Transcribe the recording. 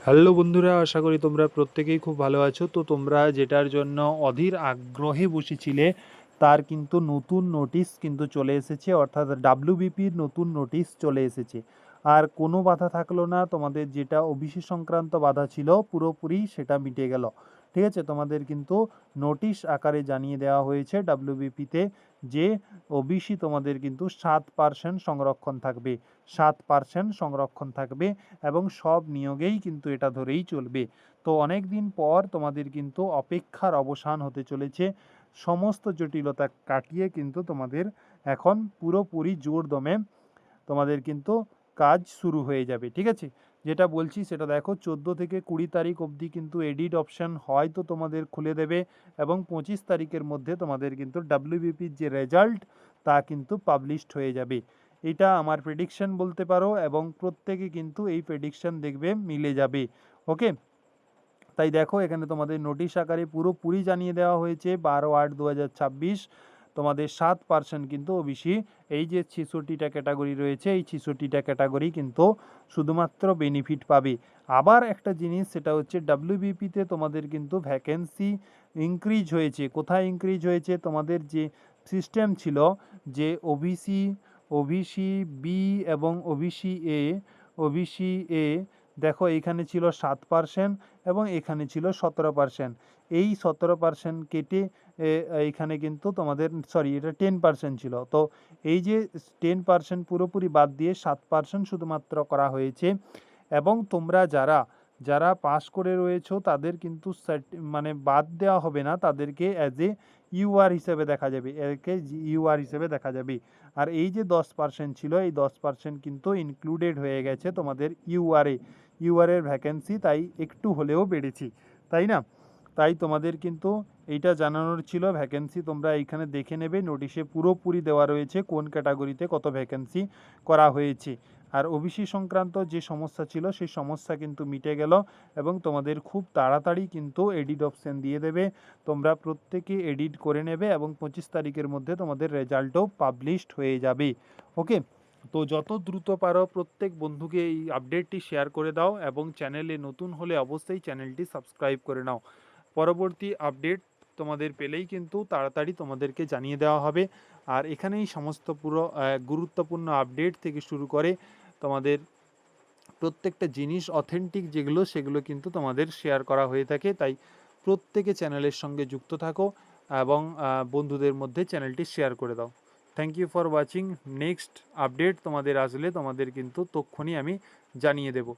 Hello বন্ধুরা, আশা করি তোমরা প্রত্যেকেই খুব ভালো আছো। তো তোমরা যেটার জন্য অধীর আগ্রহে বসেছিলে তার কিন্তু নতুন নোটিশ কিন্তু চলে এসেছে, অর্থাৎ ডাব্লিউবিপির নতুন নোটিশ চলে এসেছে। আর কোনো বাধা থাকলো না, তোমাদের যেটা ওবিসি সংক্রান্ত বাধা ছিল পুরোপুরি সেটা মিটে গেল। ঠিক আছে, তোমাদের কিন্তু নোটিশ আকারে জানিয়ে দেওয়া হয়েছে ডাব্লিউবিপিতে যে ওবিসি তোমাদের কিন্তু 7% সংরক্ষণ থাকবে, 7% সংরক্ষণ থাকবে এবং সব নিয়োগেই কিন্তু এটা ধরেই চলবে। তো অনেক দিন পর তোমাদের কিন্তু অপেক্ষার অবসান হতে চলেছে। সমস্ত জটিলতা কাটিয়ে কিন্তু তোমাদের এখন পুরোপুরি জোর দমে তোমাদের কিন্তু কাজ শুরু হয়ে যাবে। ঠিক আছে, যেটা বলছি সেটা দেখো, 14 থেকে 20 তারিখ অবধি কিন্তু এডিট অপশান হয়তো তোমাদের খুলে দেবে এবং 25 তারিখের মধ্যে তোমাদের কিন্তু ডাব্লিউবিপির যে রেজাল্ট তা কিন্তু পাবলিশড হয়ে যাবে। এটা আমার প্রেডিকশন বলতে পারো এবং প্রত্যেকে কিন্তু এই প্রেডিকশন দেখবে মিলে যাবে। ওকে, তাই দেখো এখানে তোমাদের নোটিশ আকারে পুরোপুরি জানিয়ে দেওয়া হয়েছে 12/8/2026 তোমাদের 7% কিন্তু ওবিসি, এই যে 66টা ক্যাটাগরি রয়েছে এই 66টা ক্যাটাগরি কিন্তু শুধুমাত্র বেনিফিট পাবে। আবার একটা জিনিস, সেটা হচ্ছে ডাব্লিউবিপিতে তোমাদের কিন্তু ভ্যাকেন্সি ইনক্রিজ হয়েছে। কোথায় ইনক্রিজ হয়েছে? তোমাদের যে সিস্টেম ছিল যে ওবিসি, ওবিসি বি এবং ওবিসি এ দেখো এইখানে ছিল 7% এবং এখানে ছিল 17%। এই 17% কেটে এইখানে কিন্তু তোমাদের সরি এটা 10% ছিল। তো এই যে 10% পুরোপুরি বাদ দিয়ে 7% শুধুমাত্র করা হয়েছে। এবং তোমরা যারা যারা পাস করে রয়েছো তাদের কিন্তু মানে বাদ দেওয়া হবে না, তাদেরকে অ্যাজ এ ইউআর হিসেবে দেখা যাবে, একে ইউআর হিসেবে দেখা যাবে। আর এই যে 10% ছিল এই 10% কিন্তু ইনক্লুডেড হয়ে গেছে তোমাদের ইউআরের ভ্যাকেন্সি, তাই একটু হলেও বেড়েছি, তাই না? তাই তোমাদের কিন্তু এইটা জানানোর ছিল। ভ্যাকেন্সি তোমরা এইখানে দেখে নেবে, নোটিশে পুরোপুরি দেওয়া রয়েছে কোন ক্যাটাগরিতে কত ভ্যাকেন্সি করা হয়েছে। আর ওবিসি সংক্রান্ত যে সমস্যা ছিল সেই সমস্যা কিন্তু মিটে গেল এবং তোমাদের খুব তাড়াতাড়ি কিন্তু এডিট অপশান দিয়ে দেবে। তোমরা প্রত্যেকে এডিট করে নেবে এবং 25 তারিখের মধ্যে তোমাদের রেজাল্টও পাবলিশড হয়ে যাবে। ওকে, তো যত দ্রুত পারো প্রত্যেক বন্ধুকে এই আপডেটটি শেয়ার করে দাও এবং চ্যানেলে নতুন হলে অবশ্যই চ্যানেলটি সাবস্ক্রাইব করে নাও। পরবর্তী আপডেট তোমাদের পেলেই কিন্তু তাড়াতাড়ি তোমাদেরকে জানিয়ে দেওয়া হবে। আর এখানেই সমস্ত পুরো গুরুত্বপূর্ণ আপডেট থেকে শুরু করে তোমাদের প্রত্যেকটা জিনিস অথেন্টিক যেগুলো সেগুলো কিন্তু তোমাদের শেয়ার করা হয়ে থাকে। তাই প্রত্যেকে চ্যানেলের সঙ্গে যুক্ত থাকো এবং বন্ধুদের মধ্যে চ্যানেলটি শেয়ার করে দাও। Thank you for watching. Next update তোমাদের আসলে তোমাদের কিন্তু তক্ষুনি আমি জানিয়ে দেব।